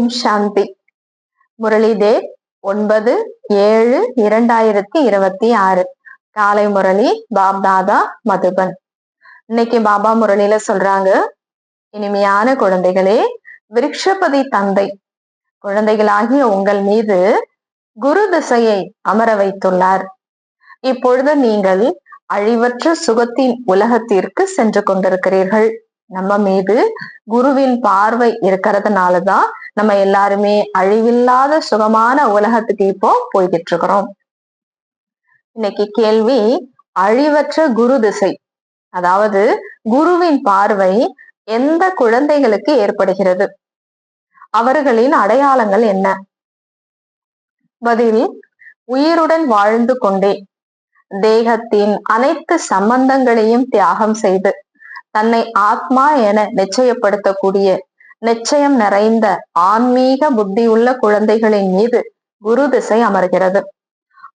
ஓம் சாந்தி. Murali date 9/7/2026 காலை முரளி பாப்தாதா மதுபன். இன்னைக்கு பாபா முரளியில சொல்றாங்க, இனிமையான குழந்தைகளே, விருட்சபதி தந்தை குழந்தைகளாகிய உங்கள் மீது குரு திசையை அமர வைத்துள்ளார். இப்பொழுது நீங்கள் அழிவற்ற சுகத்தின் உலகத்திற்கு சென்று கொண்டிருக்கிறீர்கள். நம்ம மீது குருவின் பார்வை இருக்கிறதுனாலதான் நம்ம எல்லாருமே அழிவில்லாத சுகமான உலகத்துக்கு இப்போ போய்கிட்டு இருக்கிறோம். இன்னைக்கு கேள்வி, அழிவற்ற குரு திசை, அதாவது குருவின் பார்வை எந்த குழந்தைகளுக்கு ஏற்படுகிறது? அவர்களின் அடையாளங்கள் என்ன? பதில், உயிருடன் வாழ்ந்து கொண்டே தேகத்தின் அனைத்து சம்பந்தங்களையும் தியாகம் செய்து தன்னை ஆத்மா என நிச்சயப்படுத்தக்கூடிய நிச்சயம் நிறைந்த ஆன்மீக புத்தி உள்ள குழந்தைகளின் மீது குரு திசை அமர்கிறது.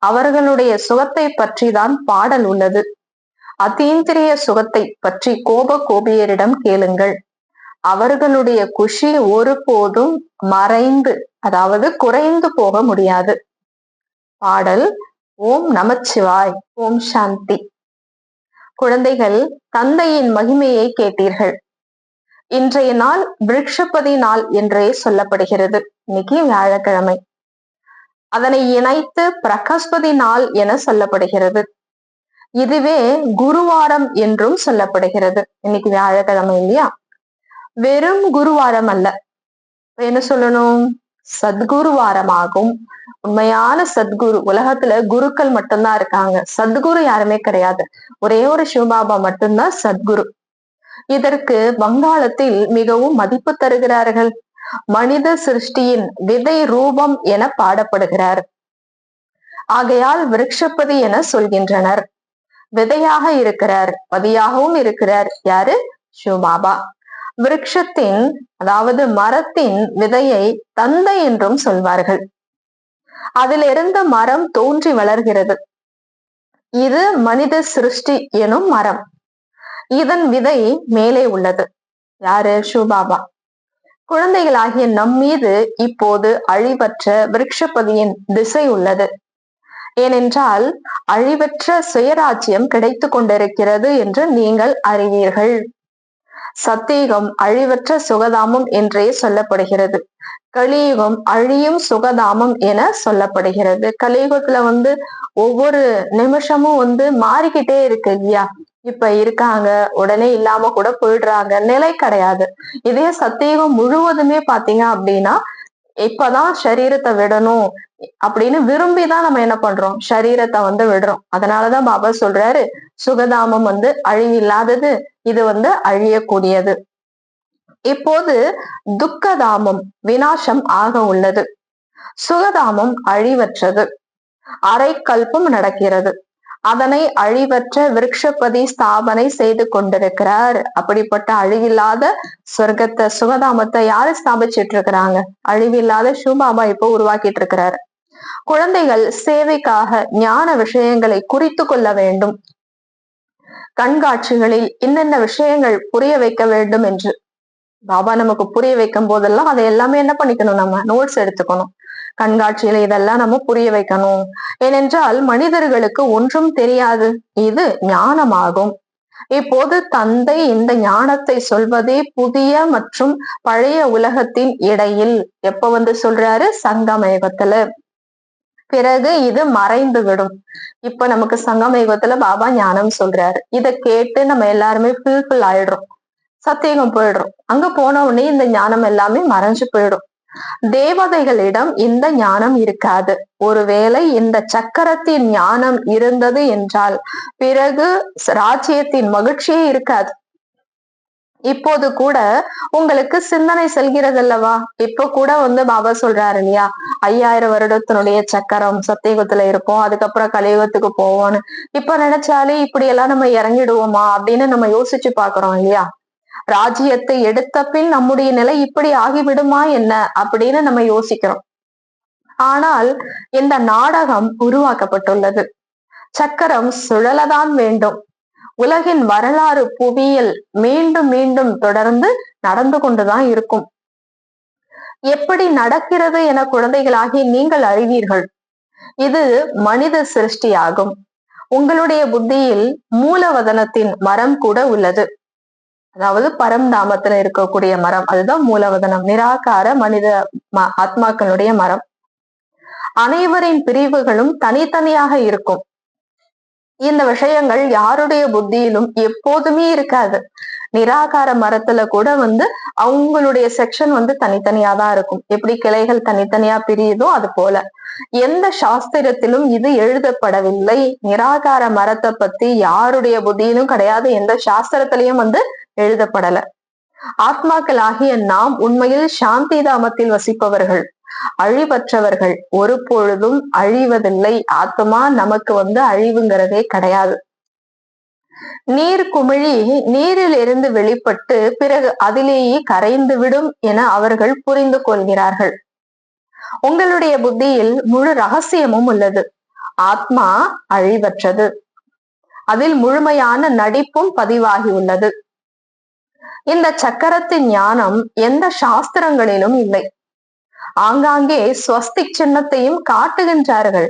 அவர்களுடைய சுகத்தை பற்றி தான் பாடல் உள்ளது. அதீந்திரிய சுகத்தை பற்றி கோபியரிடம் கேளுங்கள். அவர்களுடைய குஷி ஒருபோதும் மறைந்து, அதாவது குறைந்து போக முடியாது. பாடல் ஓம் நமச்சிவாய். ஓம் சாந்தி. குழந்தைகள், தந்தையின் மகிமையை கேட்டீர்கள். இன்றைய நாள் விருட்சபதி நாள் என்றே சொல்லப்படுகிறது. இன்னைக்கு வியாழக்கிழமை. அதனை இணைத்து பிரகஸ்பதி நாள் என சொல்லப்படுகிறது. இதுவே குருவாரம் என்றும் சொல்லப்படுகிறது. இன்னைக்கு வியாழக்கிழமை இல்லையா? வெறும் குருவாரம் அல்ல, என்ன சொல்லணும்? சத்குருவாரமாகும். உண்மையான சத்குரு, உலகத்துல குருக்கள் மட்டும்தான் இருக்காங்க, சத்குரு யாருமே கிடையாது. ஒரே ஒரு சிவபாபா மட்டும்தான் சத்குரு. இதற்கு வங்காளத்தில் மிகவும் மதிப்பு தருகிறார்கள். மனித சிருஷ்டியின் விதை ரூபம் என பாடப்படுகிறார். ஆகையால் விருட்சபதி என சொல்கின்றனர். விதையாக இருக்கிறார், பதியாகவும் இருக்கிறார். யாரு? சிவபாபா. விருட்சத்தின், அதாவது மரத்தின் விதையை தந்தை என்றும் சொல்வார்கள். அதிலிருந்து மரம் தோன்றி வளர்கிறது. இது மனித சிருஷ்டி எனும் மரம். இதன் விதை மேலே உள்ளது. யாரு? சிவபாபா. குழந்தைகளாகிய நம் மீது இப்போது அழிவற்ற விருட்சபதியின் திசை உள்ளது. ஏனென்றால் அழிவற்ற சுயராஜ்யம் கிடைத்து கொண்டிருக்கிறது என்று நீங்கள் அறிவீர்கள். சத்தியுகம் அழிவற்ற சுகதாமம் என்றே சொல்லப்படுகிறது. கலியுகம் அழியும் சுகதாமம் என சொல்லப்படுகிறது. கலியுகத்துல ஒவ்வொரு நிமிஷமும் மாறிக்கிட்டே இருக்கு இல்லையா? இப்ப இருக்காங்க, உடனே இல்லாம கூட போயிடுறாங்க, நிலை கிடையாது. இதே சத்தியுகம் முழுவதுமே பாத்தீங்க அப்படின்னா, இப்பதான் சரீரத்தை விடணும் அப்படின்னு விரும்பிதான் நம்ம என்ன பண்றோம்? சரீரத்தை விடுறோம். அதனாலதான் பாபா சொல்றாரு, சுகதாமம் அழிவில்லாதது, இது அழியக்கூடியது. இப்போது துக்கதாமம் வினாசம் ஆக உள்ளது. சுகதாமம் அழிவற்றது. அரை கல்பம் நடக்கிறது. அதனை அழிவற்ற விருட்சபதி ஸ்தாபனை செய்து கொண்டிருக்கிறார். அப்படிப்பட்ட அழிவில்லாத சொர்க்கத்தை, சுகதாமத்தை யாரு ஸ்தாபிச்சிட்டு இருக்கிறாங்க? அழிவில்லாத சிவபாபா இப்போ உருவாக்கிட்டு இருக்கிறாரு. குழந்தைகள் சேவைக்காக ஞான விஷயங்களை குறித்து கொள்ள வேண்டும். கண்காட்சிகளில் என்னென்ன விஷயங்கள் புரிய வைக்க வேண்டும் என்று பாபா நமக்கு புரிய வைக்கும் போதெல்லாம் அதை எல்லாமே என்ன பண்ணிக்கணும்? நம்ம நோட்ஸ் எடுத்துக்கணும். கண்காட்சியில இதெல்லாம் நம்ம புரிய வைக்கணும். ஏனென்றால் மனிதர்களுக்கு ஒன்றும் தெரியாது. இது ஞானமாகும். இப்போது தந்தை இந்த ஞானத்தை சொல்வதே புதிய மற்றும் பழைய உலகத்தின் இடையில் எப்ப சொல்றாரு? சங்கமயுகத்துல. பிறகு இது மறைந்து விடும். இப்ப நமக்கு சங்கமயுகத்துல பாபா ஞானம் சொல்றாரு. இதை கேட்டு நம்ம எல்லாருமே ஃபுல்ஃபில் ஆயிடுறோம். சத்தியகம் போயிடுறோம். அங்க போன உடனே இந்த ஞானம் எல்லாமே மறைஞ்சு போயிடும். தேவதைகளிடம் இந்த ஞானம் இருக்காது. ஒருவேளை இந்த சக்கரத்தின் ஞானம் இருந்தது என்றால் பிறகு ராஜ்யத்தின் மகிழ்ச்சியே இருக்காது. இப்போது கூட உங்களுக்கு சிந்தனை செல்கிறது அல்லவா? இப்ப கூட பாபா சொல்றாரு இல்லையா, 5000 வருடத்தினுடைய சக்கரம் சத்தியுகத்துல இருக்கும், அதுக்கப்புறம் கலியுகத்துக்கு போவோம்னு. இப்ப நினைச்சாலே இப்படி எல்லாம் நம்ம இறங்கிடுவோமா அப்படின்னு நம்ம யோசிச்சு பாக்குறோம் இல்லையா? ராஜ்யத்தை எடுத்த பின் நம்முடைய நிலை இப்படி ஆகிவிடுமா என்ன அப்படின்னு நம்ம யோசிக்கிறோம். ஆனால் இந்த நாடகம் உருவாக்கப்பட்டுள்ளது. சக்கரம் சுழலதான் வேண்டும். உலகின் வரலாறு புவியியல் மீண்டும் மீண்டும் தொடர்ந்து நடந்து கொண்டுதான் இருக்கும். எப்படி நடக்கிறது என குழந்தைகளாகி நீங்கள் அறிவீர்கள். இது மனித சிருஷ்டியாகும். உங்களுடைய புத்தியில் மூலவதனத்தின் மரம் கூட உள்ளது. அதாவது பரம்தாமத்துல இருக்கக்கூடிய மரம், அதுதான் மூலவதனம், நிராகார மனித ஆத்மாக்களுடைய மரம். அனைவரின் பிரிவுகளும் தனித்தனியாக இருக்கும். இந்த விஷயங்கள் யாருடைய புத்தியிலும் எப்போதுமே இருக்காது. நிராகார மரத்துல கூட அவங்களுடைய செக்ஷன் தனித்தனியா தான் இருக்கும். எப்படி கிளைகள் தனித்தனியா பிரியுதோ அது போல எந்த சாஸ்திரத்திலும் இது எழுதப்படவில்லை. நிராகார மரத்தை பத்தி யாருடைய புத்தியிலும் கிடையாது, எந்த சாஸ்திரத்திலையும் எழுதப்படல. ஆத்மாக்கள் ஆகிய நாம் உண்மையில் சாந்தி தாமத்தில் வசிப்பவர்கள், அழிவற்றவர்கள், ஒரு பொழுதும் அழிவதில்லை. ஆத்மா நமக்கு அழிவுங்கிறதே கிடையாது. நீர் குமிழி நீரில் இருந்து வெளிப்பட்டு பிறகு அதிலேயே கரைந்து விடும் என அவர்கள் புரிந்து கொள்கிறார்கள். உங்களுடைய புத்தியில் முழு ரகசியமும் உள்ளது. ஆத்மா அழிவற்றது. அதில் முழுமையான நடிப்பும் பதிவாகி உள்ளது. இந்த சக்கரத்தின் ஞானம் எந்த சாஸ்திரங்களிலும் இல்லை. ஆங்காங்கே ஸ்வஸ்திக் சின்னத்தையும் காட்டுகின்றார்கள்.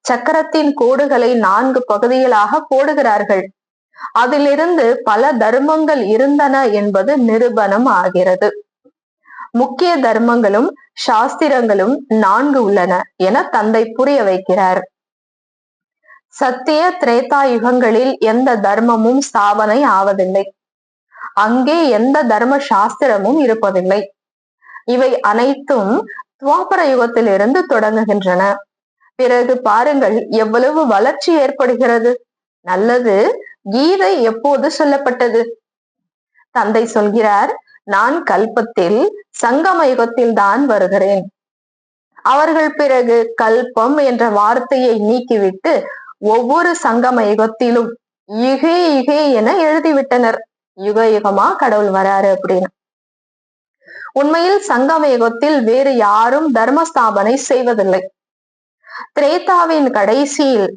சக்கரத்தின் கோடுகளை 4 பகுதிகளாக போடுகிறார்கள். அதிலிருந்து பல தர்மங்கள் இருந்தன என்பது நிரூபணம் ஆகிறது. முக்கிய தர்மங்களும் சாஸ்திரங்களும் 4 உள்ளன என தந்தை புரிய வைக்கிறார். சத்திய திரேதா யுகங்களில் எந்த தர்மமும் ஸ்தாபனை ஆவதில்லை. அங்கே எந்த தர்ம சாஸ்திரமும் இருப்பதில்லை. இவை அனைத்தும் துவாபர யுகத்திலிருந்து தொடங்குகின்றன. பிறகு பாருங்கள் எவ்வளவு வளர்ச்சி ஏற்படுகிறது. நல்லது. கீதை எப்போது சொல்லப்பட்டது? தந்தை சொல்கிறார், நான் கல்பத்தில் சங்கம யுகத்தில் தான் வருகிறேன். அவர்கள் பிறகு கல்பம் என்ற வார்த்தையை நீக்கிவிட்டு ஒவ்வொரு சங்கம யுகத்திலும் யுகே யுகே என எழுதிவிட்டனர். யுக யுகமா கடவுள் வராரு அப்படின்னு. உண்மையில் சங்கம யுகத்தில் வேறு யாரும் தர்மஸ்தாபனை செய்வதில்லை. திரேதாவின் கடைசியில்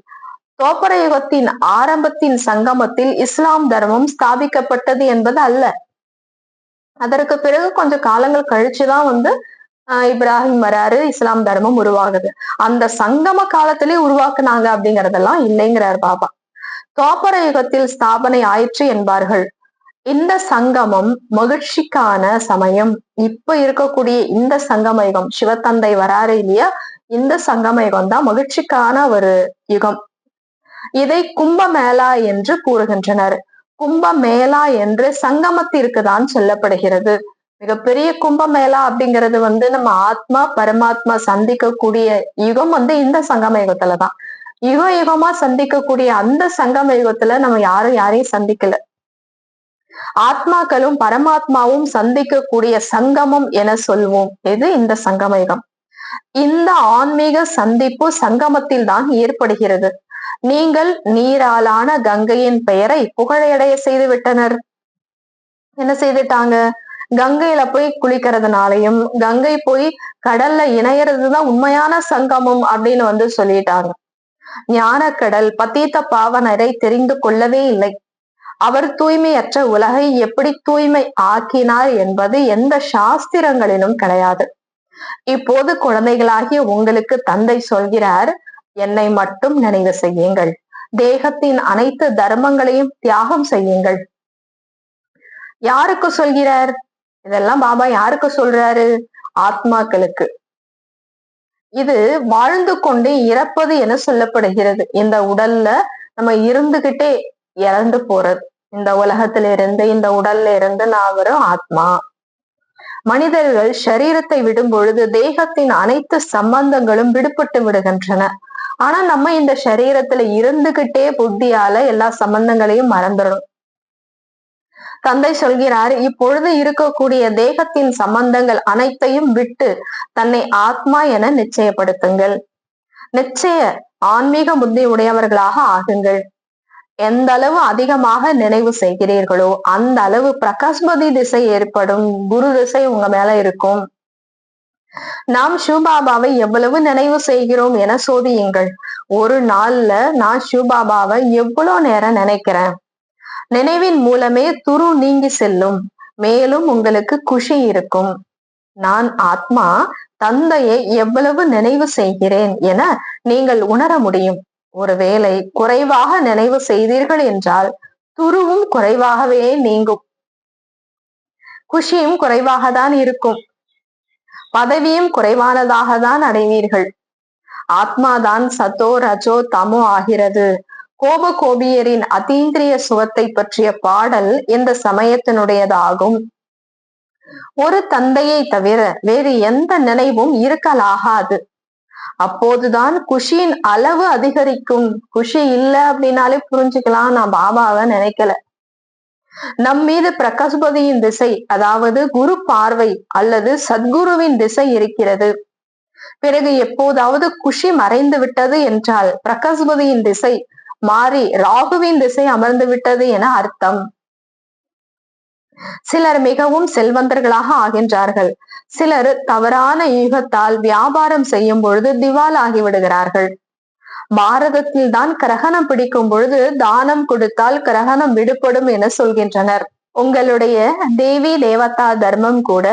தோப்பர யுகத்தின் ஆரம்பத்தின் சங்கமத்தில் இஸ்லாம் தர்மம் ஸ்தாபிக்கப்பட்டது என்பது அல்ல. அதற்கு பிறகு கொஞ்சம் காலங்கள் கழிச்சுதான் இப்ராஹிம் வராரு, இஸ்லாம் தர்மம் உருவாகுது. அந்த சங்கம காலத்திலே உருவாக்குனாங்க அப்படிங்கறதெல்லாம் இல்லைங்கிறார் பாபா. தோப்பர யுகத்தில் ஸ்தாபனை ஆயிற்று என்பார்கள். இந்த சங்கமம் மகிழ்ச்சிக்கான சமயம். இப்ப இருக்கக்கூடிய இந்த சங்கம யுகம், சிவத்தந்தை வராரு இல்லையா, இந்த சங்கம யுகம் தான் மகிழ்ச்சிக்கான ஒரு யுகம். இதை கும்பமேளா என்று கூறுகின்றனர். கும்பமேளா என்று சங்கமத்திற்கு தான் சொல்லப்படுகிறது. மிகப்பெரிய கும்பமேளா அப்படிங்கிறது நம்ம ஆத்மா பரமாத்மா சந்திக்கக்கூடிய யுகம் இந்த சங்கம யுகத்துலதான். யுக யுகமா சந்திக்கக்கூடிய அந்த சங்கம யுகத்துல நம்ம யாரையும் சந்திக்கல. ஆத்மாக்களும் பரமாத்மாவும் சந்திக்கக்கூடிய சங்கமம் என சொல்வோம். இது இந்த சங்கம யுகம். இந்த ஆன்மீக சந்திப்பு சங்கமத்தில் தான் ஏற்படுகிறது. நீங்கள் நீராலான கங்கையின் பெயரை புகழையடைய செய்து விட்டனர். என்ன செய்துட்டாங்க? கங்கையில போய் குளிக்கிறதுனாலையும் கங்கை போய் கடல்ல இணையறதுதான் உண்மையான சங்கமம் அப்படின்னு சொல்லிட்டாங்க. ஞானக்கடல் பதீத்த பாவனரை தெரிந்து கொள்ளவே இல்லை. அவர் தூய்மையற்ற உலகை எப்படி தூய்மை ஆக்கினார் என்பது எந்த சாஸ்திரங்களிலும் கிடையாது. இப்போது குழந்தைகளாகிய உங்களுக்கு தந்தை சொல்கிறார், என்னை மட்டும் நினைவு செய்யுங்கள். தேகத்தின் அனைத்து தர்மங்களையும் தியாகம் செய்யுங்கள். யாருக்கு சொல்கிறார் இதெல்லாம்? பாபா யாருக்கு சொல்றாரு? ஆத்மாக்களுக்கு. இது வாழ்ந்து கொண்டே இறப்பது என சொல்லப்படுகிறது. இந்த உடல்ல நம்ம இருந்துகிட்டே இறந்து போறது. இந்த உலகத்தில இருந்து, இந்த உடல்ல இருந்து நான் வரும் ஆத்மா. மனிதர்கள் சரீரத்தை விடும் பொழுது தேகத்தின் அனைத்து சம்பந்தங்களும் விடுபட்டு விடுகின்றன. ஆனா நம்ம இந்த சரீரத்துல இருந்துகிட்டே புத்தியால எல்லா சம்பந்தங்களையும் மறந்துடும். தந்தை சொல்கிறார், இப்பொழுது இருக்கக்கூடிய தேகத்தின் சம்பந்தங்கள் அனைத்தையும் விட்டு தன்னை ஆத்மா என நிச்சயப்படுத்துங்கள். நிச்சய ஆன்மீக புத்தி உடையவர்களாக ஆகுங்கள். எந்த அளவு அதிகமாக நினைவு செய்கிறீர்களோ அந்த அளவு பிரகாஷ்பதி திசை ஏற்படும், குரு திசை உங்க மேல இருக்கும். நாம் சிவபாபாவை எவ்வளவு நினைவு செய்கிறோம் என சோதியுங்கள். ஒரு நாள்ல நான் சிவபாபாவை எவ்வளவு நேரம் நினைக்கிறேன். நினைவின் மூலமே துரு நீங்கி செல்லும். மேலும் உங்களுக்கு குஷி இருக்கும். நான் ஆத்மா தந்தையை எவ்வளவு நினைவு செய்கிறேன் என நீங்கள் உணர முடியும். ஒருவேளை குறைவாக நினைவு செய்தீர்கள் என்றால் துருவும் குறைவாகவே நீங்கும், குஷியும் குறைவாக தான் இருக்கும், பதவியும் குறைவானதாக தான் அடைவீர்கள். ஆத்மாதான் சத்தோ ரஜோ தமோ ஆகிறது. கோபியரின் அதீந்திரிய சுகத்தை பற்றிய பாடல் இந்த சமயத்தினுடையதாகும். ஒரு தந்தையை தவிர வேறு எந்த நினைவும் இருக்கலாகாது. அப்போதுதான் குஷியின் அளவு அதிகரிக்கும். குஷி இல்லை அப்படின்னாலே புரிஞ்சுக்கலாம், நான் பாபாவை நினைக்கல. நம் மீது பிரகஸ்பதியின் திசை, அதாவது குரு பார்வை அல்லது சத்குருவின் திசை இருக்கிறது. பிறகு எப்போதாவது குஷி மறைந்து விட்டது என்றால் பிரகஸ்பதியின் திசை மாறி ராகுவின் திசை அமர்ந்து விட்டது என அர்த்தம். சிலர் மிகவும் செல்வந்தர்களாக ஆகின்றார்கள். சிலர் தவறான யூகத்தால் வியாபாரம் செய்யும் பொழுது திவால் ஆகிவிடுகிறார்கள். பாரதத்தில் தான் கிரகணம் பிடிக்கும் பொழுது தானம் கொடுத்தால் கிரகணம் விடுபடும் என சொல்கின்றனர். உங்களுடைய தேவி தேவதா தர்மம் கூட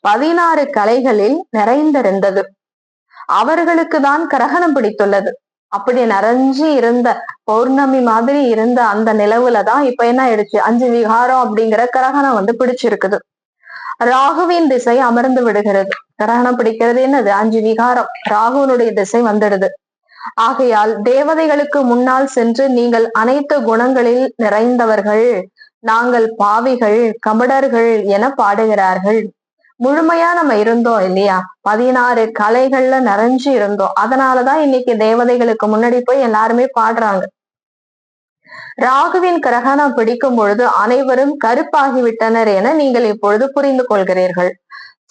16 கலைகளில் நிறைந்திருந்தது. அவர்களுக்கு தான் கிரகணம் பிடித்துள்ளது. அப்படி நிறைஞ்சு இருந்த பௌர்ணமி மாதிரி இருந்த அந்த நிலவுலதான் இப்ப என்ன ஆயிடுச்சு, 5 விகாரம் அப்படிங்கிற கிரகணம் பிடிச்சிருக்குது. ராகுவின் திசை அமர்ந்து விடுகிறது. கிரகணம் பிடிக்கிறது என்னது, 5 விகாரம், ராகுனுடைய திசை வந்துடுது. ஆகையால் தேவதைகளுக்கு முன்னால் சென்று நீங்கள் அனைத்து குணங்களில் நிறைந்தவர்கள், நாங்கள் பாவிகள் கபடர்கள் என பாடுகிறார்கள். முழுமையா நம்ம இருந்தோம் இல்லையா, 16 கலைகள்ல நிறைஞ்சு இருந்தோம். அதனாலதான் இன்னைக்கு தேவதைகளுக்கு முன்னாடி போய் எல்லாருமே பாடுறாங்க. ராகுவின் கிரகணம் பிடிக்கும் பொழுது அனைவரும் கருப்பாகிவிட்டனர் என நீங்கள் இப்பொழுது புரிந்து கொள்கிறீர்கள்.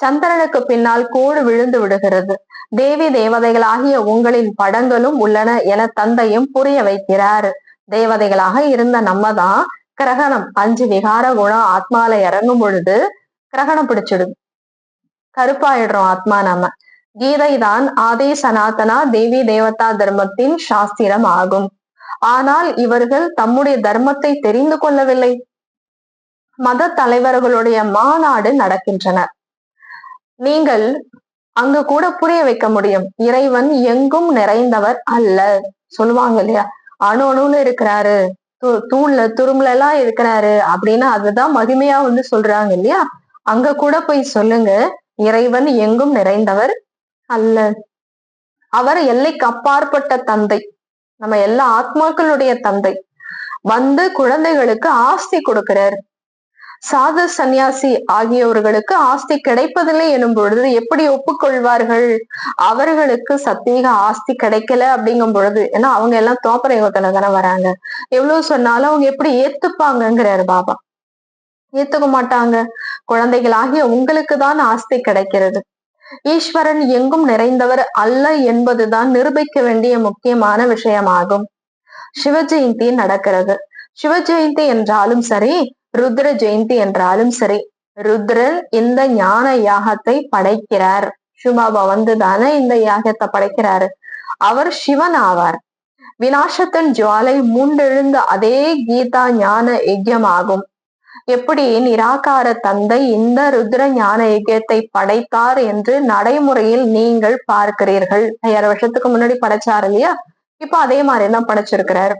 சந்திரனுக்கு பின்னால் கோடு விழுந்து விடுகிறது. தேவி தேவதைகளாகிய உங்களின் படங்களும் உள்ளன என தந்தையும் புரிய வைக்கிறார். தேவதைகளாக இருந்த நம்ம தான் கிரகணம் 5 விகார குணம் ஆத்மால இறங்கும் பொழுது கிரகணம் பிடிச்சிடுது, கருப்பாயிடுறோம் ஆத்மா. நம்ம கீதை தான் ஆதி சனாதனா தேவி தேவதா தர்மத்தின் சாஸ்திரம் ஆகும். ஆனால் இவர்கள் தம்முடைய தர்மத்தை தெரிந்து கொள்ளவில்லை. மத தலைவர்களுடைய மாநாடு நடக்கின்றன. நீங்கள் அங்கு கூட புரிய வைக்க முடியும், இறைவன் எங்கும் நிறைந்தவர் அல்ல. சொல்லுவாங்க இல்லையா, அணு அணுன்னு இருக்கிறாரு, தூண்ல துரும்புல எல்லாம் இருக்கிறாரு அப்படின்னு, அதுதான் மகிமையா சொல்றாங்க இல்லையா. அங்க கூட போய் சொல்லுங்க, இறைவன் எங்கும் நிறைந்தவர் அல்ல. அவர் எல்லைக்கு அப்பாற்பட்ட தந்தை, நம்ம எல்லா ஆத்மாக்களுடைய தந்தை. குழந்தைகளுக்கு ஆஸ்தி கொடுக்கிறார். சாது சந்நியாசி ஆகியவர்களுக்கு ஆஸ்தி கிடைப்பதில்லை எனும் பொழுது எப்படி ஒப்புக்கொள்வார்கள்? அவர்களுக்கு சத்தியக ஆஸ்தி கிடைக்கல அப்படிங்கும் பொழுது, ஏன்னா அவங்க எல்லாம் தோப்பர யுகத்துல தானே வராங்க. எவ்வளவு சொன்னாலும் அவங்க எப்படி ஏத்துப்பாங்கிறாரு பாபா. ஏத்துக்க மாட்டாங்க. குழந்தைகளாகிய உங்களுக்கு தான் ஆஸ்தி கிடைக்கிறது. ஈஸ்வரன் எங்கும் நிறைந்தவர் அல்ல என்பதுதான் நிரூபிக்க வேண்டிய முக்கியமான விஷயமாகும். சிவ ஜெயந்தி நடக்கிறது. சிவ ஜெயந்தி என்றாலும் சரி, ருத்ர ஜெயந்தி என்றாலும் சரி, ருத்ரன் இந்த ஞான யாகத்தை படைக்கிறார். சிவபாபா தானே இந்த யாகத்தை படைக்கிறாரு. அவர் சிவன் ஆவார். விநாசத்தின் ஜுவாலை மூண்டெழுந்த அதே கீதா ஞான யஜ்யம் ஆகும். எப்படி நிராகார தந்தை இந்த ருத்ர ஞான யஜ்யத்தை படைத்தார் என்று நடைமுறையில் நீங்கள் பார்க்கிறீர்கள். 5000 வருஷத்துக்கு முன்னாடி படைச்சாரு இல்லையா, இப்ப அதே மாதிரிதான் படைச்சிருக்கிறார்.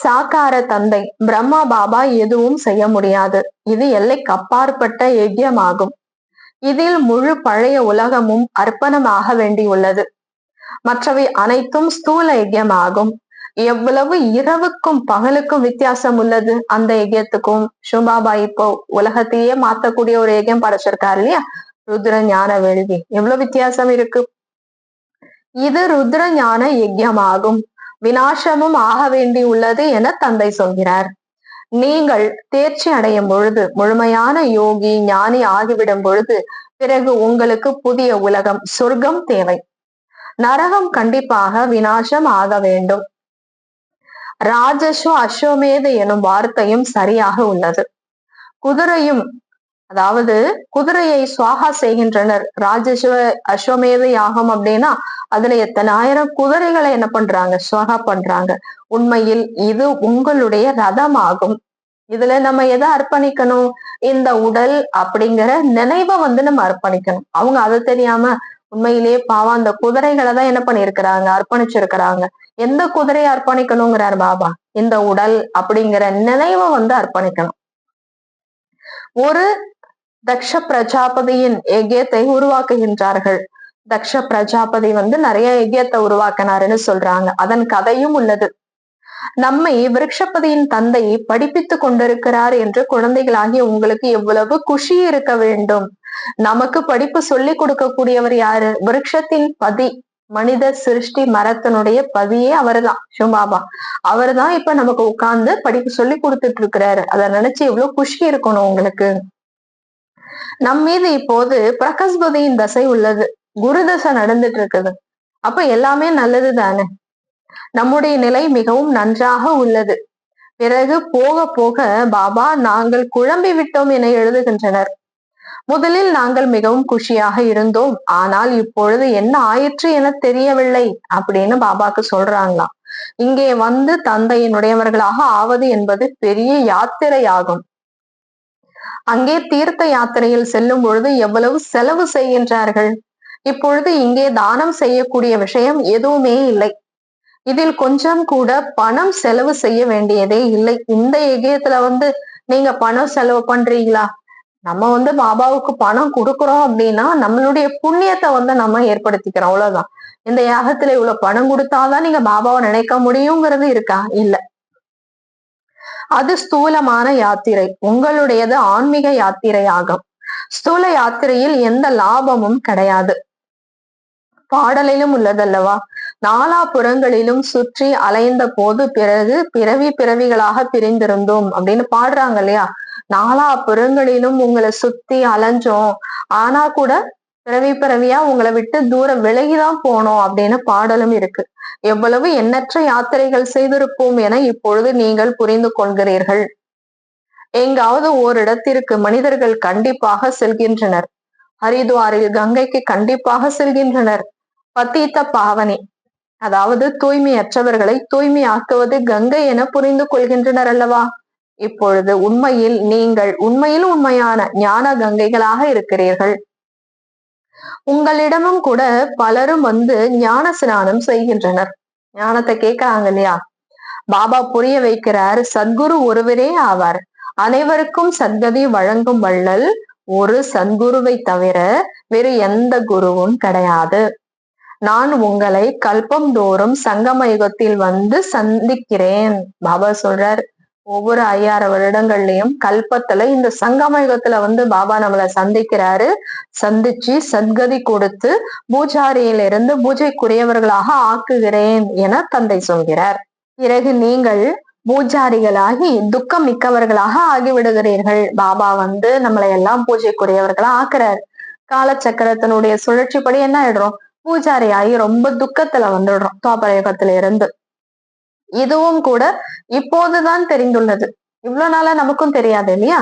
சாக்கார தந்தை பிரம்மா பாபா எதுவும் செய்ய முடியாது. இது எல்லைக்கு அப்பாற்பட்ட யஜ்யமாகும். இதில் முழு பழைய உலகமும் அர்ப்பணமாக வேண்டியுள்ளது. மற்றவை அனைத்தும் ஸ்தூல யஜ்யமாகும். எவ்வளவு இரவுக்கும் பகலுக்கும் வித்தியாசம் உள்ளது அந்த யஜ்யத்துக்கும். சிவபாபா இப்போ உலகத்தையே மாத்தக்கூடிய ஒரு யஜ்யம் படைச்சிருக்காரு இல்லையா, ருத்ர ஞான வேள்வி. எவ்வளவு வித்தியாசம் இருக்கு. இது ருத்ர ஞான யஜ்யமாகும். விநாசமும் ஆக வேண்டி உள்ளது என தந்தை சொல்கிறார். நீங்கள் தேர்ச்சி அடையும் பொழுது, முழுமையான யோகி ஞானி ஆகிவிடும் பொழுது, பிறகு உங்களுக்கு புதிய உலகம் சொர்க்கம் தேவை. நரகம் கண்டிப்பாக விநாசம் ஆக வேண்டும். ராஜஸ்வ அஸ்வமேத எனும் வார்த்தையும் சரியாக உள்ளது. குதிரையும், அதாவது குதிரையை சுவாகா செய்கின்றனர். ராஜஸ்வ அஸ்வமேத யாகம் அப்படின்னா அதுல எத்தனை ஆயிரம் குதிரைகளை என்ன பண்றாங்க, சுவாகா பண்றாங்க. உண்மையில் இது உங்களுடைய ரதம் ஆகும். இதுல நம்ம எதை அர்ப்பணிக்கணும்? இந்த உடல் அப்படிங்கிற நினைவை நம்ம அர்ப்பணிக்கணும். அவங்க அதை தெரியாம உண்மையிலேயே பாவம் அந்த குதிரைகளை தான் என்ன பண்ணிருக்கிறாங்க, அர்ப்பணிச்சிருக்கிறாங்க. எந்த குதிரையை அர்ப்பணிக்கணுங்கிறார் பாபா? இந்த உடல் அப்படிங்கிற நினைவை அர்ப்பணிக்கணும். ஒரு தக்ஷ பிரஜாபதியின் யஜ்யத்தை உருவாக்குகின்றார்கள். தக்ஷ பிரஜாபதி நிறைய யஜ்யத்தை உருவாக்கினாருன்னு சொல்றாங்க. அதன் கதையும் உள்ளது. நம்மை விருட்சபதியின் தந்தை படிப்பித்துக் கொண்டிருக்கிறார் என்று குழந்தைகளாகிய உங்களுக்கு எவ்வளவு குஷி இருக்க வேண்டும். நமக்கு படிப்பு சொல்லி கொடுக்கக்கூடியவர் யாரு? விருட்சத்தின் பதி, மனித சிருஷ்டி மரத்தினுடைய பதியே அவர்தான், சிவபாபா. அவர்தான் இப்ப நமக்கு உட்கார்ந்து படிப்பு சொல்லி கொடுத்துட்டு இருக்கிறாரு. அதை நினைச்சு எவ்வளவு குஷி இருக்கணும் உங்களுக்கு. நம் மீது இப்போது பிரகஸ்பதியின் தசை உள்ளது. குரு தசை நடந்துட்டு இருக்குது. அப்ப எல்லாமே நல்லது தானே. நம்முடைய நிலை மிகவும் நன்றாக உள்ளது. பிறகு போக போக பாபா நாங்கள் குழம்பி விட்டோம் என எழுதுகின்றனர். முதலில் நாங்கள் மிகவும் குஷியாக இருந்தோம், ஆனால் இப்பொழுது என்ன ஆயிற்று என தெரியவில்லை அப்படின்னு பாபாக்கு சொல்றாங்களாம். இங்கே தந்தையினுடையவர்களாக ஆவது என்பது பெரிய யாத்திரையாகும். அங்கே தீர்த்த யாத்திரையில் செல்லும் பொழுது எவ்வளவு செலவு செய்கின்றார்கள். இப்பொழுது இங்கே தானம் செய்யக்கூடிய விஷயம் எதுவுமே இல்லை. இதில் கொஞ்சம் கூட பணம் செலவு செய்ய வேண்டியதே இல்லை. இந்த யஜ்யத்துல நீங்க பணம் செலவு பண்றீங்களா? நம்ம பாபாவுக்கு பணம் கொடுக்குறோம் அப்படின்னா நம்மளுடைய புண்ணியத்தை நம்ம ஏற்படுத்திக்கிறோம், அவ்வளவுதான். இந்த யாகத்துல இவ்வளவு பணம் கொடுத்தாதான் நீங்க பாபாவை நினைக்க முடியுங்கிறது இருக்கா? இல்ல. அது ஸ்தூலமான யாத்திரை. உங்களுடையது ஆன்மீக யாத்திரையாகும். ஸ்தூல யாத்திரையில் எந்த லாபமும் கிடையாது. பாடலிலும் உள்ளதல்லவா, நாலா புறங்களிலும் சுற்றி அலைந்த போது பிறகு பிறவிகளாக பிரிந்திருந்தோம் அப்படின்னு பாடுறாங்க இல்லையா. நாலா புறங்களிலும் உங்களை சுத்தி அலைஞ்சோம், ஆனா கூட பிறவியா உங்களை விட்டு தூரம் விலகிதான் போனோம் அப்படின்னு பாடலும் இருக்கு. எவ்வளவு எண்ணற்ற யாத்திரைகள் செய்திருப்போம் என இப்பொழுது நீங்கள் புரிந்து கொள்கிறீர்கள். எங்காவது ஓரிடத்திற்கு மனிதர்கள் கண்டிப்பாக செல்கின்றனர். ஹரித்வாரில் கங்கைக்கு கண்டிப்பாக செல்கின்றனர். பத்தீத்த பாவனி, அதாவது தூய்மையற்றவர்களை தூய்மையாக்குவது கங்கை என புரிந்து கொள்கின்றனர் அல்லவா. இப்பொழுது நீங்கள் உண்மையான ஞான கங்கைகளாக இருக்கிறீர்கள். உங்களிடமும் கூட பலரும் ஞான ஸ்நானம் செய்கின்றனர். ஞானத்தை கேட்கிறாங்க இல்லையா. பாபா புரிய வைக்கிறார், சத்குரு ஒருவரே ஆவார். அனைவருக்கும் சத்கதி வழங்கும் வள்ளல் ஒரு சத்குருவை தவிர வேறு எந்த குருவும் கிடையாது. நான் உங்களை கல்பம் தோறும் சங்கம யுகத்தில் சந்திக்கிறேன். பாபா சொல்றார், ஒவ்வொரு 5000 வருடங்கள்லயும் கல்பத்துல இந்த சங்கம யுகத்துல பாபா நம்மளை சந்திக்கிறாரு. சந்திச்சு சத்கதி கொடுத்து பூஜாரியிலிருந்து பூஜைக்குரியவர்களாக ஆக்குகிறேன் என தந்தை சொல்கிறார். பிறகு நீங்கள் பூஜாரிகளாகி துக்கம் மிக்கவர்களாக ஆகிவிடுகிறீர்கள். பாபா நம்மளை எல்லாம் பூஜைக்குரியவர்களா ஆக்குறாரு. காலச்சக்கரத்தினுடைய சுழற்சிப்படி என்ன ஆயிடுறோம், பூஜாரி ஆகி ரொம்ப துக்கத்துல வந்துடுறோம் துவாபர யுகத்துல இருந்து. இதுவும் கூட இப்போதுதான் தெரிந்துள்ளது. இவ்வளவு நாளா நமக்கும் தெரியாது இல்லையா.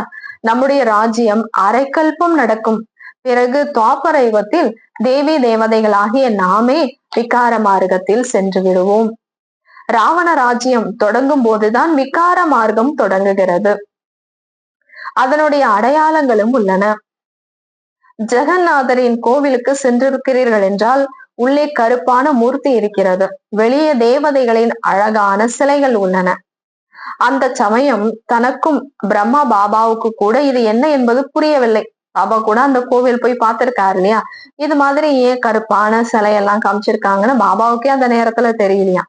நம்முடைய ராஜ்யம் அரைக்கல்பம் நடக்கும். பிறகு துவாபர யுகத்தில் தேவி தேவதைகளாகிய நாமே விகார மார்க்கத்தில் சென்று விடுவோம். ராவண ராஜ்யம் தொடங்கும் போதுதான் விகார மார்க்கம் தொடங்குகிறது. அதனுடைய அடையாளங்களும் உள்ளன. ஜெகநாதரின் கோவிலுக்கு சென்றிருக்கிறீர்கள் என்றால் உள்ளே கருப்பான மூர்த்தி இருக்கிறது. வெளியே தேவதைகளின் அழகான சிலைகள் உள்ளன. அந்த சமயம் தனக்கும் பிரம்மா பாபாவுக்கு கூட இது என்ன என்பது புரியவில்லை. பாபா கூட அந்த கோவில் போய் பார்த்திருக்காரு இல்லையா. இது மாதிரி ஏன் கருப்பான சிலையெல்லாம் காமிச்சிருக்காங்கன்னு பாபாவுக்கே அந்த நேரத்துல தெரியலையா.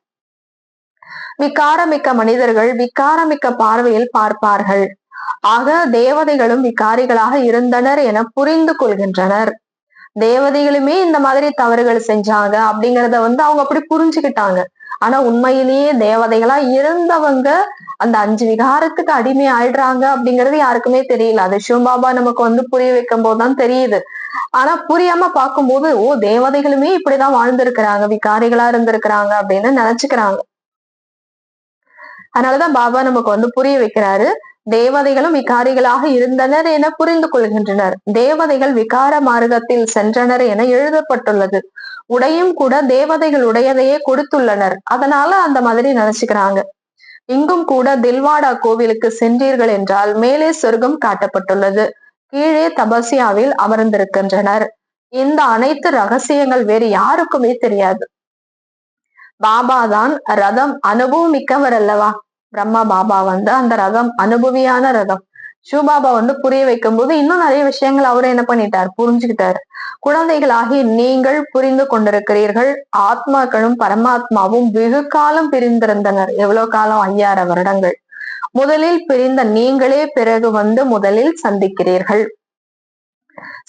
விகாரமிக்க மனிதர்கள் விகாரமிக்க பார்வையில் பார்ப்பார்கள். ஆக தேவதைகளும் விகாரிகளாக இருந்தனர் என புரிந்து கொள்கின்றனர். தேவதைகளுமே இந்த மாதிரி தவறுகள் செஞ்சாங்க அப்படிங்கறத அவங்க அப்படி புரிஞ்சுக்கிட்டாங்க. ஆனா உண்மையிலேயே தேவதைகளா இருந்தவங்க அந்த 5 விகாரத்துக்கு அடிமை ஆயிடுறாங்க அப்படிங்கிறது யாருக்குமே தெரியல. அது சிவபாபா நமக்கு புரிய வைக்கும் போதுதான் தெரியுது. ஆனா புரியாம பார்க்கும்போது தேவதைகளுமே இப்படிதான் வாழ்ந்திருக்கிறாங்க, விகாரிகளா இருந்திருக்கிறாங்க அப்படின்னு நினைச்சுக்கிறாங்க. அதனாலதான் பாபா நமக்கு புரிய வைக்கிறாரு, தேவதைகளும் விகாரிகளாக இருந்தனர் என புரிந்து கொள்கின்றனர். தேவதைகள் விகார மார்க்கத்தில் சென்றனர் என எழுதப்பட்டுள்ளது. உடையும் கூட தேவதைகள் உடையதையே கொடுத்துள்ளனர். அதனால அந்த மாதிரி நினைச்சுக்கிறாங்க. இங்கும் கூட தில்வாடா கோவிலுக்கு சென்றீர்கள் என்றால் மேலே சொர்க்கம் காட்டப்பட்டுள்ளது, கீழே தபஸ்யாவில் அமர்ந்திருக்கின்றனர். இந்த அனைத்து ரகசியங்கள் வேறு யாருக்குமே தெரியாது. பாபா தான் ரதம் அனுபவம் மிக்கவர் அல்லவா. பிரம்மா பாபா அந்த ரதம் அனுபவியான ரதம். சிவபாபா புரிய வைக்கும் போது இன்னும் நிறைய விஷயங்கள் அவரு என்ன பண்ணிட்டார், புரிஞ்சுக்கிட்டாரு. குழந்தைகளாகி நீங்கள் புரிந்து கொண்டிருக்கிறீர்கள். ஆத்மாக்களும் பரமாத்மாவும் வெகு காலம் பிரிந்திருந்தனர். எவ்வளவு காலம்? 5000 வருடங்கள். முதலில் பிரிந்த நீங்களே பிறகு முதலில் சந்திக்கிறீர்கள்.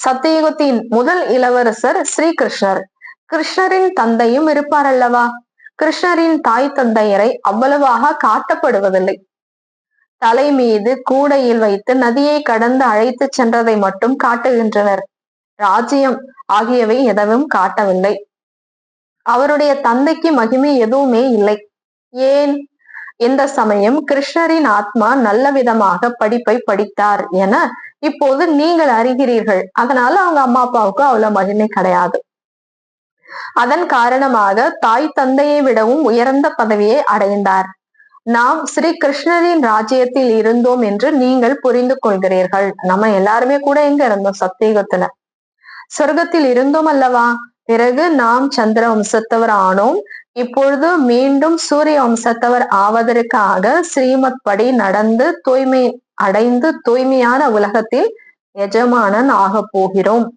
சத்தியுகத்தின் முதல் இளவரசர் ஸ்ரீகிருஷ்ணர். கிருஷ்ணரின் தந்தையும் இருப்பார் அல்லவா. கிருஷ்ணரின் தாய் தந்தையரை அவ்வளவாக காட்டப்படுவதில்லை. தலை மீது கூடையில் வைத்து நதியை கடந்து அழைத்து சென்றதை மட்டும் காட்டுகின்றனர். ராஜ்யம் ஆகியவை எதுவும் காட்டவில்லை. அவருடைய தந்தைக்கு மகிமை எதுவுமே இல்லை. ஏன்? இந்த சமயம் கிருஷ்ணரின் ஆத்மா நல்ல விதமாக படிப்பை படித்தார் என இப்போது நீங்கள் அறிகிறீர்கள். அதனால அவங்க அம்மா அப்பாவுக்கு அவ்வளவு மகிமை கிடையாது. அதன் காரணமாக தாய் தந்தையை விடவும் உயர்ந்த பதவியை அடைந்தார். நாம் ஸ்ரீ கிருஷ்ணரின் ராஜ்யத்தில் இருந்தோம் என்று நீங்கள் புரிந்து கொள்கிறீர்கள். நம்ம எல்லாருமே கூட எங்க இருந்தோம்? சத்தியுகத்துல. சொர்க்கத்தில் இருந்தோம் அல்லவா. பிறகு நாம் சந்திர வம்சத்தவர் ஆனோம். இப்பொழுது மீண்டும் சூரிய வம்சத்தவர் ஆவதற்காக ஸ்ரீமத் படி நடந்து தூய்மை அடைந்து தூய்மையான உலகத்தில் எஜமானன் ஆக போகிறோம்.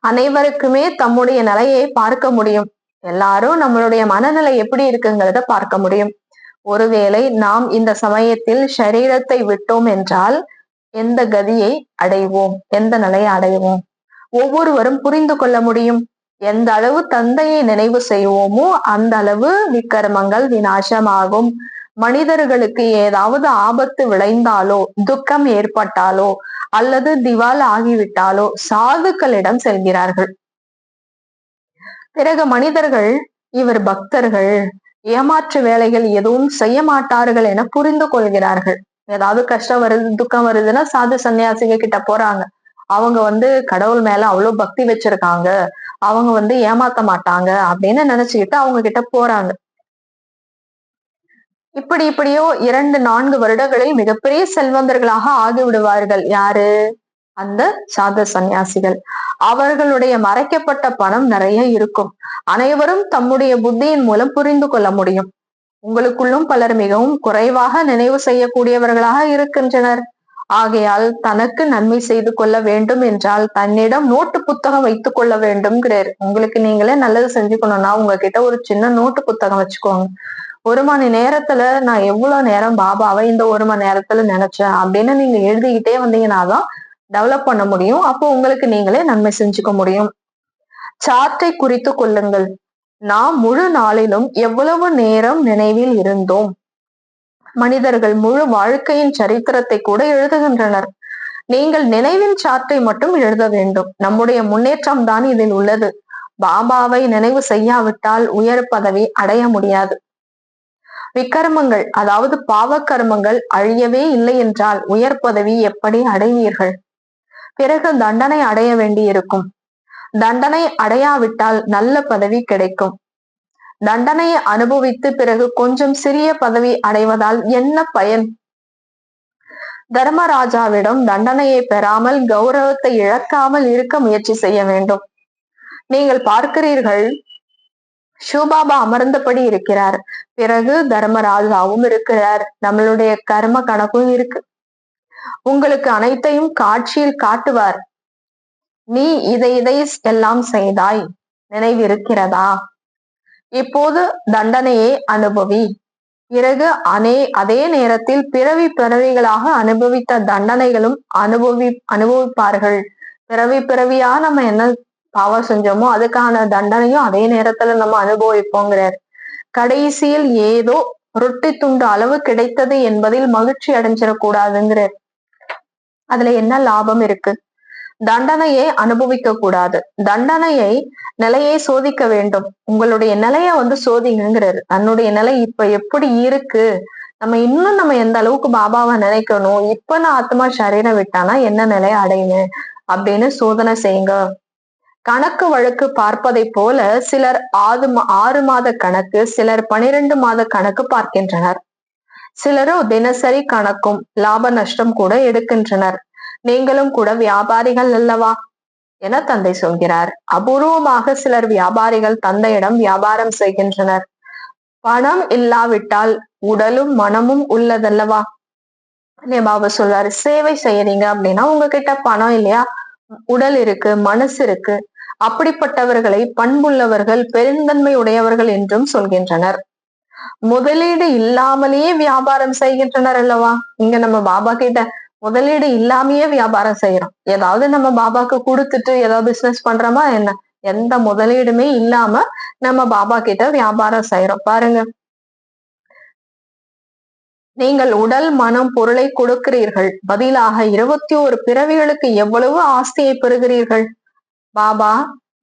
அனைவருக்குமே தம்முடைய நிலையை பார்க்க முடியும். எல்லாரும் நம்மளுடைய மனநிலை எப்படி இருக்குங்கிறத பார்க்க முடியும். ஒருவேளை நாம் இந்த சமயத்தில் சரீரத்தை விட்டோம் என்றால் எந்த கதியை அடைவோம், எந்த நிலையை அடைவோம்? ஒவ்வொருவரும் புரிந்து கொள்ள முடியும். எந்த அளவு தந்தையை நினைவு செய்வோமோ அந்த அளவு விக்கர்மங்கள் விநாசமாகும். மனிதர்களுக்கு ஏதாவது ஆபத்து விளைந்தாலோ, துக்கம் ஏற்பட்டாலோ அல்லது திவால் ஆகிவிட்டாலோ சாதுக்களிடம் செல்கிறார்கள். பிறகு மனிதர்கள் இவர் பக்தர்கள், ஏமாற்று வேலைகள் எதுவும் செய்ய மாட்டார்கள் என புரிந்து கொள்கிறார்கள். ஏதாவது கஷ்டம் வருது, துக்கம் வருதுன்னா சாது சன்னியாசிக கிட்ட போறாங்க. அவங்க கடவுள் மேல அவ்வளவு பக்தி வச்சிருக்காங்க, அவங்க ஏமாத்த மாட்டாங்க அப்படின்னு நினைச்சுக்கிட்டு அவங்க கிட்ட போறாங்க. இப்படியோ 2-4 வருடங்களில் மிகப்பெரிய செல்வந்தர்களாக ஆகிவிடுவார்கள். யாரு? அந்த சாது சன்னியாசிகள். அவர்களுடைய மறைக்கப்பட்ட பணம் நிறைய இருக்கும். அனைவரும் தம்முடைய புத்தியின் மூலம் புரிந்து கொள்ள முடியும். உங்களுக்குள்ளும் பலர் மிகவும் குறைவாக நினைவு செய்யக்கூடியவர்களாக இருக்கின்றனர். ஆகையால் தனக்கு நன்மை செய்து கொள்ள வேண்டும் என்றால் தன்னிடம் நோட்டு புத்தகம் வைத்துக் கொள்ள வேண்டும்ங்கிறார். உங்களுக்கு நீங்களே நல்லது செஞ்சுக்கணும்னா உங்ககிட்ட ஒரு சின்ன நோட்டு புத்தகம் வச்சுக்கோங்க. 1 மணி நேரத்துல நான் எவ்வளவு நேரம் பாபாவை இந்த 1 மணி நேரத்துல நினைச்சேன் அப்படின்னு நீங்க எழுதிக்கிட்டே வந்தீங்கன்னாதான் டெவலப் பண்ண முடியும். அப்போ உங்களுக்கு நீங்களே நன்மை செஞ்சுக்க முடியும். சார்ட்டை குறித்து கொள்ளுங்கள். நாம் முழு நாளிலும் எவ்வளவு நேரம் நினைவில் இருந்தோம். மனிதர்கள் முழு வாழ்க்கையின் சரித்திரத்தை கூட எழுதுகின்றனர். நீங்கள் நினைவின் சார்ட்டை மட்டும் எழுத வேண்டும். நம்முடைய முன்னேற்றம் தான் இதில் உள்ளது. பாபாவை நினைவு செய்யாவிட்டால் உயர் பதவி அடைய முடியாது. விக்கர்மங்கள் அதாவது பாவக்கர்மங்கள் அழியவே இல்லை என்றால் உயர் பதவி எப்படி அடைவீர்கள்? பிறகு தண்டனை அடைய வேண்டியிருக்கும். தண்டனை அடையாவிட்டால் நல்ல பதவி கிடைக்கும். தண்டனையை அனுபவித்து பிறகு கொஞ்சம் சிறிய பதவி அடைவதால் என்ன பயன்? தர்மராஜாவிடம் தண்டனையை பெறாமல் கௌரவத்தை இழக்காமல் இருக்க முயற்சி செய்ய வேண்டும். நீங்கள் பார்க்கிறீர்கள், சிவபாபா அமர்ந்தபடி இருக்கிறார். பிறகு தர்மராஜாவும் இருக்கிறார். நம்மளுடைய கர்ம கணக்கும் இருக்கு. உங்களுக்கு அனைத்தையும் காட்சியில் காட்டுவார். நீ இதை எல்லாம் செய்தாய், நினைவிருக்கிறதா? இப்போது தண்டனையை அனுபவி. பிறகு அதே நேரத்தில் பிறவிகளாக அனுபவித்த தண்டனைகளும் அனுபவிப்பார்கள். பிறவியா நம்ம என்ன பாவம் செஞ்சோமோ அதுக்கான தண்டனையும் அதே நேரத்துல நம்ம அனுபவிப்போங்கிறார். கடைசியில் ஏதோ ரொட்டி துண்டு அளவு கிடைத்தது என்பதில் மகிழ்ச்சி அடைஞ்சிடக்கூடாதுங்கிறார். அதுல என்ன லாபம் இருக்கு? தண்டனையை அனுபவிக்க கூடாது. நிலையை சோதிக்க வேண்டும். உங்களுடைய நிலைய சோதிங்கிறாரு. தன்னுடைய நிலை இப்ப எப்படி இருக்கு, நம்ம எந்த அளவுக்கு பாபாவை நினைக்கணும், இப்ப நான் ஆத்மா சரீரம் விட்டானா என்ன நிலையை அடைவேன் அப்படின்னு சோதனை செய்யுங்க. கணக்கு வழக்கு பார்ப்பதை போல சிலர் 6 மாத கணக்கு, சிலர் 12 மாத கணக்கு பார்க்கின்றனர். சிலரோ தினசரி கணக்கும் லாப நஷ்டம் கூட எடுக்கின்றனர். நீங்களும் கூட வியாபாரிகள் அல்லவா என தந்தை சொல்கிறார். அபூர்வமாக சிலர் வியாபாரிகள் தந்தையிடம் வியாபாரம் செய்கின்றனர். பணம் இல்லாவிட்டால் உடலும் மனமும் உள்ளதல்லவா. பாபா சொல்றாரு, சேவை செய்யறீங்க அப்படின்னா உங்ககிட்ட பணம் இல்லையா, உடல் இருக்கு, மனசு இருக்கு. அப்படிப்பட்டவர்களை பண்புள்ளவர்கள், பெருந்தன்மை உடையவர்கள் என்றும் சொல்கின்றனர். முதலீடு இல்லாமலேயே வியாபாரம் செய்கின்றனர் அல்லவா. இங்க நம்ம பாபா கிட்ட முதலீடு இல்லாமயே வியாபாரம் செய்யறோம். ஏதாவது நம்ம பாபாக்கு கொடுத்துட்டு ஏதாவது பிசினஸ் பண்றோமா என்ன? எந்த முதலீடுமே இல்லாம நம்ம பாபா கிட்ட வியாபாரம் செய்யறோம். பாருங்க, நீங்கள் உடல் மனம் பொருளை கொடுக்கிறீர்கள், பதிலாக 21 பிறவிகளுக்கு எவ்வளவு ஆஸ்தியை பெறுகிறீர்கள். பாபா,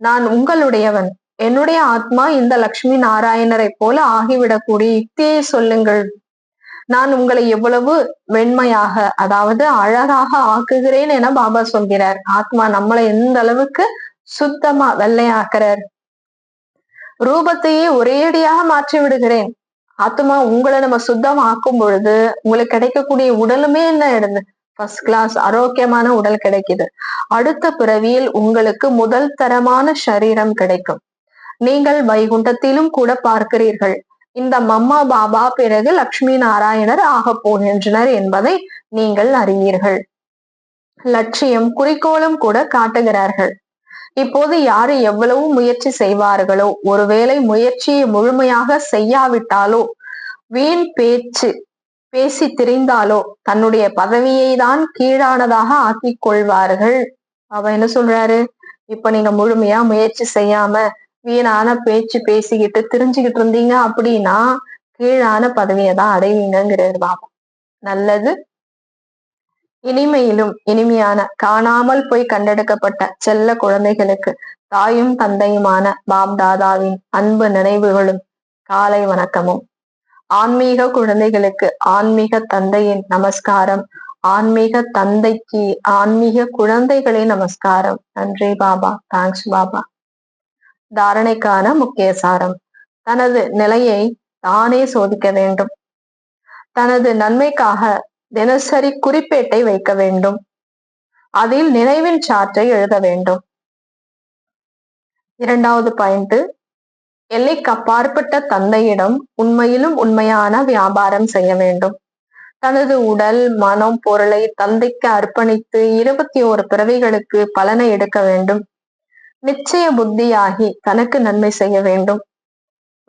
நான் உங்களுடையவன், என்னுடைய ஆத்மா இந்த லட்சுமி நாராயணரை போல ஆகிவிடக்கூடிய யுக்தியை சொல்லுங்கள். நான் உங்களை எவ்வளவு வெண்மையாக, அதாவது அழகாக ஆக்குகிறேன் என பாபா சொல்கிறார். ஆத்மா நம்மளை எந்த அளவுக்கு சுத்தமா வெள்ளையாக்குறார். ரூபத்தையே ஒரேடியாக மாற்றி விடுகிறேன். ஆத்மா உங்களை நம்ம சுத்தமாக்கும் பொழுது உங்களுக்கு கிடைக்கக்கூடிய உடலுமே என்ன ஆயிடுது, ஃபர்ஸ்ட் கிளாஸ் ஆரோக்கியமான உடல் கிடைக்குது. அடுத்த பிறவியில் உங்களுக்கு முதல் தரமான சரீரம் கிடைக்கும். நீங்கள் வைகுண்டத்திலும் கூட பார்க்கிறீர்கள், இந்த மம்மா பாபா பிறகு லட்சுமி நாராயணர் ஆக போகின்றனர் என்பதை நீங்கள் அறிவீர்கள். லட்சியம் குறிக்கோளும் கூட காட்டுகிறார்கள். இப்போது யாரு எவ்வளவு முயற்சி செய்வார்களோ, ஒருவேளை முயற்சியை முழுமையாக செய்யாவிட்டாலோ, வீண் பேச்சு பேசி திரிந்தாலோ தன்னுடைய பதவியை தான் கீழானதாக ஆக்கிக் கொள்வார்கள். அவ என்ன சொல்றாரு, இப்ப நீங்க முழுமையா முயற்சி செய்யாம வீணான பேச்சு பேசிக்கிட்டு திரிஞ்சுக்கிட்டு இருந்தீங்க அப்படின்னா கீழான பதவியை தான் அடைவீங்கிறாரு பாபா. நல்லது. இனிமையிலும் இனிமையான காணாமல் போய் கண்டெடுக்கப்பட்ட செல்ல குழந்தைகளுக்கு தாயும் தந்தையுமான பாப் தாதாவின் அன்பு நினைவுகளும் காலை வணக்கமும். ஆன்மீக குழந்தைகளுக்கு ஆன்மீக தந்தையின் நமஸ்காரம், ஆன்மீக தந்தைக்கு ஆன்மீக குழந்தைகளின் நமஸ்காரம். நன்றி பாபா, தேங்க்ஸ் பாபா. தாரணைக்கான முக்கிய சாரம்: தனது நிலையை தானே சோதிக்க வேண்டும். தனது நன்மைக்காக தினசரி குறிப்பேட்டை வைக்க வேண்டும். அதில் நினைவின் சார்ட்டை எழுத வேண்டும். இரண்டாவது பாயிண்ட், எல்லைக்கு அப்பாற்பட்ட தந்தையிடம் உண்மையிலும் உண்மையான வியாபாரம் செய்ய வேண்டும். தனது உடல் மனம் பொருளை தந்தைக்கு அர்ப்பணித்து 21 பிறவிகளுக்கு பலனை எடுக்க வேண்டும். நிச்சய புத்தியாகி தனக்கு நன்மை செய்ய வேண்டும்.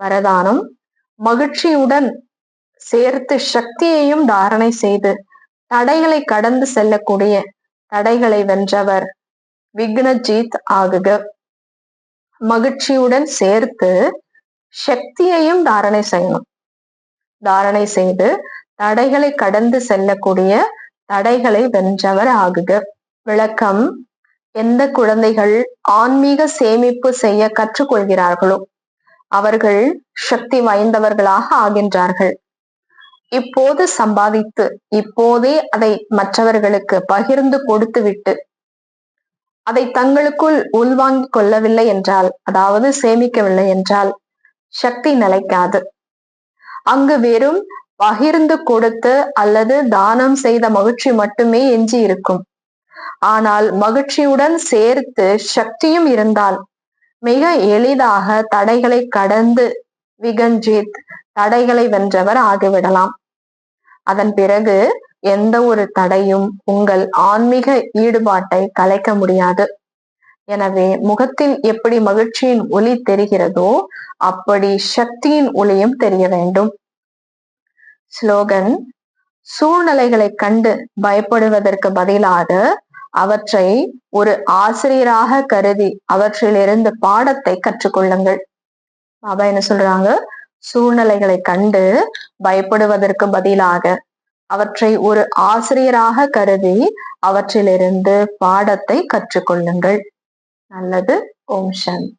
வரதானம்: மகிழ்ச்சியுடன் சேர்த்து சக்தியையும் தாரணை செய்து தடைகளை கடந்து செல்லக்கூடிய தடைகளை வென்றவர் விக்னஜீத் ஆகுக. மகிழ்ச்சியுடன் சேர்த்து சக்தியையும் தாரணை செய்யணும். தாரணை செய்து தடைகளை கடந்து செல்லக்கூடிய தடைகளை வென்றவர் ஆகுக. விளக்கம்: எந்த குழந்தைகள் ஆன்மீக சேமிப்பு செய்ய கற்றுக்கொள்கிறார்களோ அவர்கள் சக்தி வாய்ந்தவர்களாக ஆகின்றார்கள். இப்போது சம்பாதித்து இப்போதே அதை மற்றவர்களுக்கு பகிர்ந்து கொடுத்துவிட்டு அதை தங்களுக்குள் உள்வாங்கிக் கொள்ளவில்லை என்றால், அதாவது சேமிக்கவில்லை என்றால் சக்தி நிலைக்காது. அங்கு வெறும் பகிர்ந்து கொடுத்து அல்லது தானம் செய்த மகிழ்ச்சி மட்டுமே எஞ்சி இருக்கும். ஆனால் மகிழ்ச்சியுடன் சேர்த்து சக்தியும் இருந்தால் மிக எளிதாக தடைகளை கடந்து விகன்ஜித் தடைகளை வென்றவர் ஆகிவிடலாம். அதன் பிறகு எந்த ஒரு தடையும் உங்கள் ஆன்மீக ஈடுபாட்டை கலைக்க முடியாது. எனவே முகத்தில் எப்படி மகிழ்ச்சியின் ஒளி தெரிகிறதோ அப்படி சக்தியின் ஒளியும் தெரிய வேண்டும். ஸ்லோகன்: சூழ்நிலைகளை கண்டு பயப்படுவதற்கு பதிலாக அவற்றை ஒரு ஆசிரியராக கருதி அவற்றிலிருந்து பாடத்தை கற்றுக்கொள்ளுங்கள். பாபா என்ன சொல்றாங்க, சூழ்நிலைகளை கண்டு பயப்படுவதற்கு பதிலாக அவற்றை ஒரு ஆசிரியராக கருதி அவற்றிலிருந்து பாடத்தை கற்றுக்கொள்ளுங்கள். நல்லது. ஓம் சாந்தி.